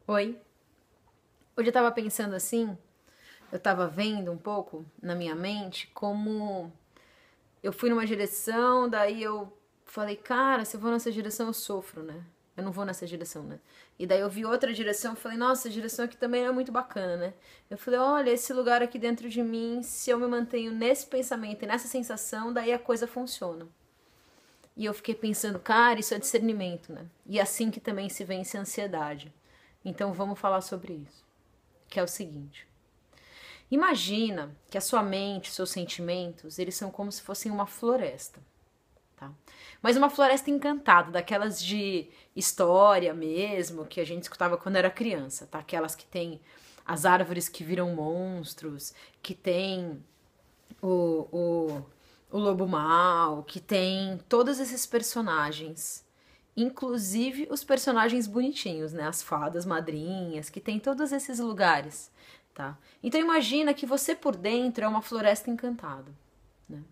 Oi. Hoje eu tava pensando assim, eu tava vendo um pouco na minha mente como eu fui numa direção, daí eu falei, cara, se eu vou nessa direção eu sofro, né? Eu não vou nessa direção, né? E daí eu vi outra direção e falei, nossa, a direção aqui também é muito bacana, né? Eu falei, olha, esse lugar aqui dentro de mim, se eu me mantenho nesse pensamento e nessa sensação, daí a coisa funciona. E eu fiquei pensando, cara, isso é discernimento, né? E assim que também se vence a ansiedade. Então vamos falar sobre isso, que é o seguinte. Imagina que a sua mente, seus sentimentos, eles são como se fossem uma floresta, tá? Mas uma floresta encantada, daquelas de história mesmo, que a gente escutava quando era criança, tá? Aquelas que tem as árvores que viram monstros, que tem o, o, o lobo mau, que tem todos esses personagens, inclusive os personagens bonitinhos, né? As fadas madrinhas, que tem todos esses lugares, tá? Então imagina que você por dentro é uma floresta encantada, né?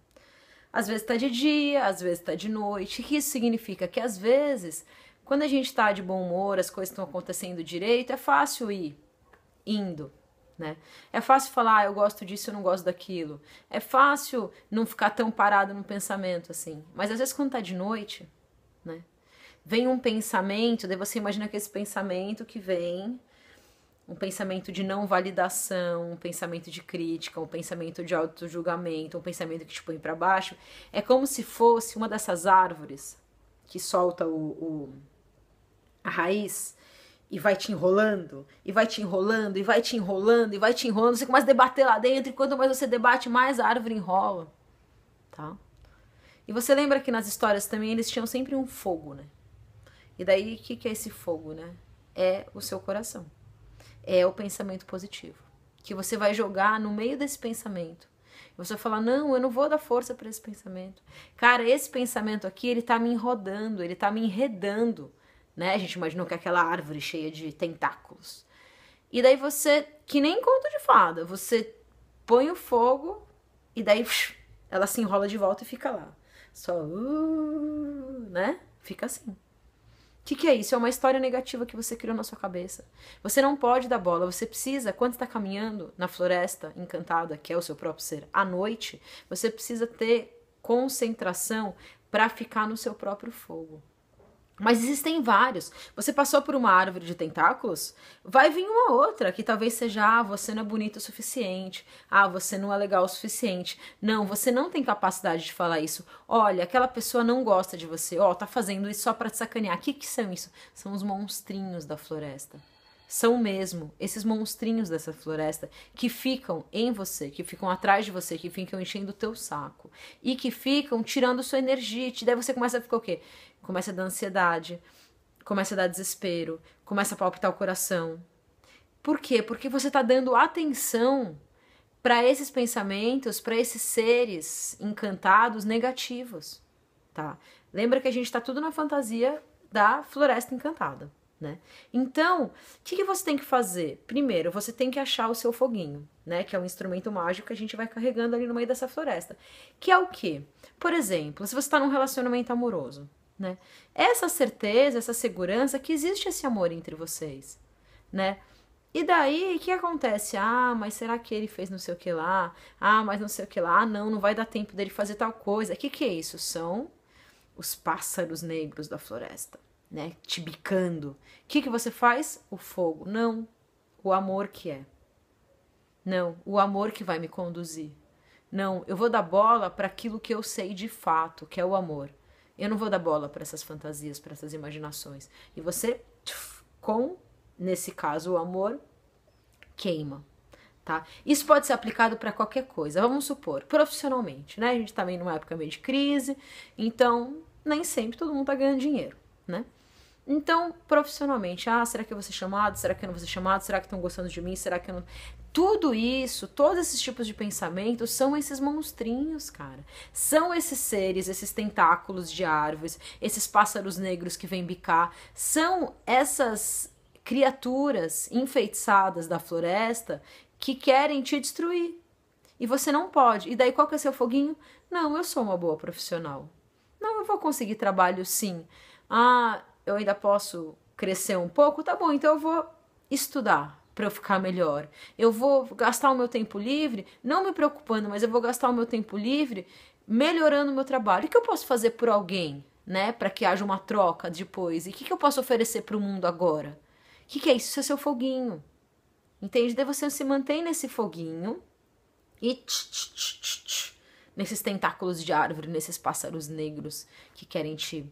Às vezes tá de dia, às vezes tá de noite. O que isso significa? Que às vezes, quando a gente tá de bom humor, as coisas estão acontecendo direito, é fácil ir indo, né? É fácil falar, eu gosto disso, eu não gosto daquilo. É fácil não ficar tão parado no pensamento assim. Mas às vezes quando tá de noite, né? Vem um pensamento, daí você imagina que esse pensamento que vem, um pensamento de não validação, um pensamento de crítica, um pensamento de auto-julgamento, um pensamento que te põe para baixo, é como se fosse uma dessas árvores que solta a raiz e vai te enrolando, e vai te enrolando, e vai te enrolando, e vai te enrolando, você começa a debater lá dentro, e quanto mais você debate, mais a árvore enrola, tá? E você lembra que nas histórias também eles tinham sempre um fogo, né? E daí, o que é esse fogo, né? É o seu coração. É o pensamento positivo. Que você vai jogar no meio desse pensamento. E você vai falar, não, eu não vou dar força para esse pensamento. Cara, esse pensamento aqui, ele tá me enrodando, ele tá me enredando. Né? A gente imaginou que é aquela árvore cheia de tentáculos. E daí você, que nem conto de fada, você põe o fogo e daí ela se enrola de volta e fica lá. Só, né? Fica assim. O que é isso? É uma história negativa que você criou na sua cabeça. Você não pode dar bola, você precisa, quando está caminhando na floresta encantada, que é o seu próprio ser, à noite, você precisa ter concentração para ficar no seu próprio fogo. Mas existem vários. Você passou por uma árvore de tentáculos, vai vir uma outra que talvez seja, você não é bonito o suficiente, você não é legal o suficiente. Não, você não tem capacidade de falar isso. Olha, aquela pessoa não gosta de você, tá fazendo isso só pra te sacanear. O que são isso? São os monstrinhos da floresta. São mesmo esses monstrinhos dessa floresta que ficam em você, que ficam atrás de você, que ficam enchendo o teu saco e que ficam tirando sua energia. Daí você começa a ficar o quê? Começa a dar ansiedade, começa a dar desespero, começa a palpitar o coração. Por quê? Porque você está dando atenção para esses pensamentos, para esses seres encantados negativos, tá? Lembra que a gente está tudo na fantasia da floresta encantada, né? Então, o que você tem que fazer? Primeiro, você tem que achar o seu foguinho, né? Que é um instrumento mágico que a gente vai carregando ali no meio dessa floresta. Que é o quê? Por exemplo, se você está num relacionamento amoroso, né? Essa certeza, essa segurança que existe esse amor entre vocês, né? E daí, o que acontece? Mas será que ele fez não sei o que lá? Mas não sei o que lá. Não vai dar tempo dele fazer tal coisa. O que é isso? São os pássaros negros da floresta, né? Te bicando. O que você faz? O fogo. Não, o amor que é. Não, o amor que vai me conduzir. Não, eu vou dar bola para aquilo que eu sei de fato, que é o amor. Eu não vou dar bola para essas fantasias, para essas imaginações. E você, nesse caso, o amor queima, tá? Isso pode ser aplicado para qualquer coisa. Vamos supor, profissionalmente, né? A gente tá também numa época meio de crise, então nem sempre todo mundo tá ganhando dinheiro, né? Então, profissionalmente, será que eu vou ser chamado? Será que eu não vou ser chamado? Será que estão gostando de mim? Será que eu não... Tudo isso, todos esses tipos de pensamentos são esses monstrinhos, cara. São esses seres, esses tentáculos de árvores, esses pássaros negros que vêm bicar. São essas criaturas enfeitiçadas da floresta que querem te destruir. E você não pode. E daí qual que é seu foguinho? Não, eu sou uma boa profissional. Não, eu vou conseguir trabalho sim. Eu ainda posso crescer um pouco? Tá bom, então eu vou estudar para eu ficar melhor. Eu vou gastar o meu tempo livre, não me preocupando, mas eu vou gastar o meu tempo livre melhorando o meu trabalho. O que eu posso fazer por alguém, né, para que haja uma troca depois? E o que eu posso oferecer para o mundo agora? O que é isso? Isso é seu foguinho. Entende? Daí você se mantém nesse foguinho e nesses tentáculos de árvore, nesses pássaros negros que querem te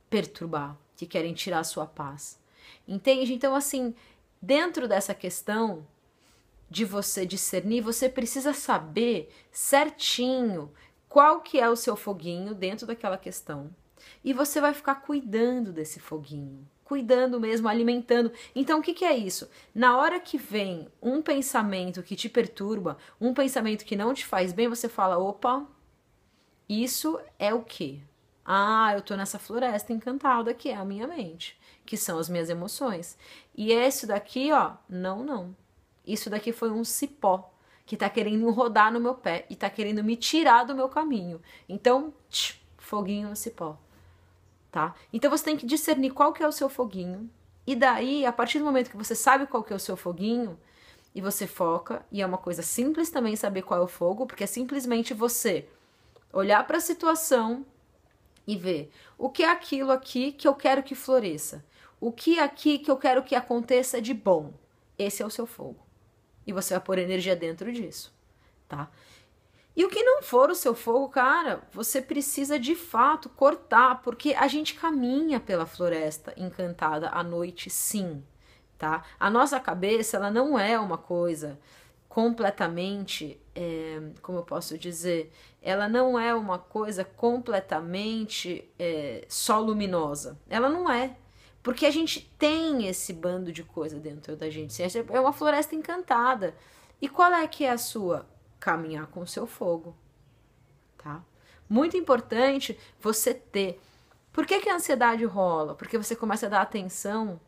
perturbar, que querem tirar a sua paz. Entende? Então, assim, dentro dessa questão de você discernir, você precisa saber certinho qual que é o seu foguinho dentro daquela questão. E você vai ficar cuidando desse foguinho. Cuidando mesmo, alimentando. Então, o que é isso? Na hora que vem um pensamento que te perturba, um pensamento que não te faz bem, você fala, opa, isso é o quê? Ah, eu tô nessa floresta encantada que é a minha mente, que são as minhas emoções. E esse daqui, ó, não. Isso daqui foi um cipó que tá querendo rodar no meu pé e tá querendo me tirar do meu caminho. Então, foguinho no cipó. Tá? Então você tem que discernir qual que é o seu foguinho, e daí, a partir do momento que você sabe qual que é o seu foguinho, e você foca, e é uma coisa simples também saber qual é o fogo, porque é simplesmente você olhar para a situação e ver o que é aquilo aqui que eu quero que floresça, o que é aqui que eu quero que aconteça de bom. Esse é o seu fogo. E você vai pôr energia dentro disso, tá? E o que não for o seu fogo, cara, você precisa de fato cortar, porque a gente caminha pela floresta encantada à noite, sim, tá? A nossa cabeça, ela não é uma coisa completamente, como eu posso dizer, ela não é uma coisa completamente só luminosa. Ela não é. Porque a gente tem esse bando de coisa dentro da gente. É uma floresta encantada. E qual é que é a sua? Caminhar com o seu fogo, tá? Muito importante você ter. Por que a ansiedade rola? Porque você começa a dar atenção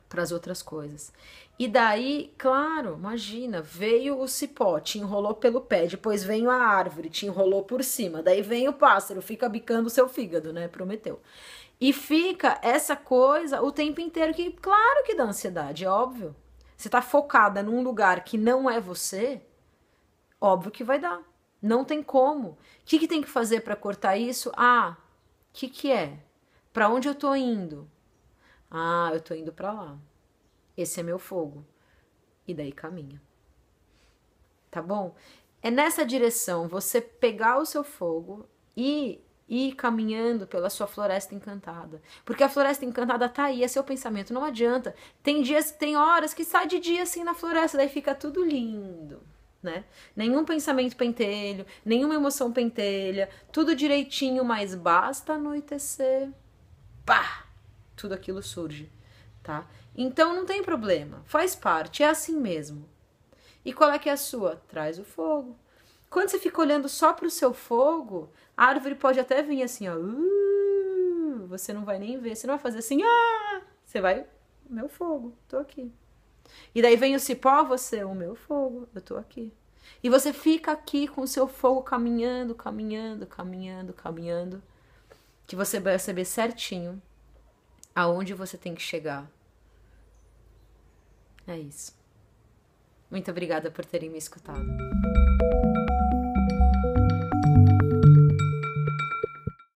para as outras coisas. E daí, claro, imagina, veio o cipó, te enrolou pelo pé, depois veio a árvore, te enrolou por cima, daí vem o pássaro, fica bicando o seu fígado, né? Prometeu. E fica essa coisa o tempo inteiro que, claro que dá ansiedade, é óbvio. Você tá focada num lugar que não é você, óbvio que vai dar. Não tem como. O que tem que fazer para cortar isso? Ah, o que é? Para onde eu tô indo? Ah, eu tô indo para lá. Esse é meu fogo. E daí caminha. Tá bom? É nessa direção, você pegar o seu fogo e ir caminhando pela sua floresta encantada. Porque a floresta encantada tá aí, é seu pensamento, não adianta. Tem dias, tem horas que sai de dia assim na floresta, daí fica tudo lindo. Né? Nenhum pensamento pentelho, nenhuma emoção pentelha, tudo direitinho, mas basta anoitecer, pá, tudo aquilo surge, tá? Então não tem problema, faz parte, é assim mesmo. E qual é que é a sua? Traz o fogo. Quando você fica olhando só pro seu fogo, a árvore pode até vir assim, ó, você não vai nem ver, você não vai fazer assim, você vai, meu fogo, tô aqui. E daí vem o cipó, você, o meu fogo, eu tô aqui. E você fica aqui com o seu fogo caminhando, que você vai saber certinho aonde você tem que chegar. É isso. Muito obrigada por terem me escutado.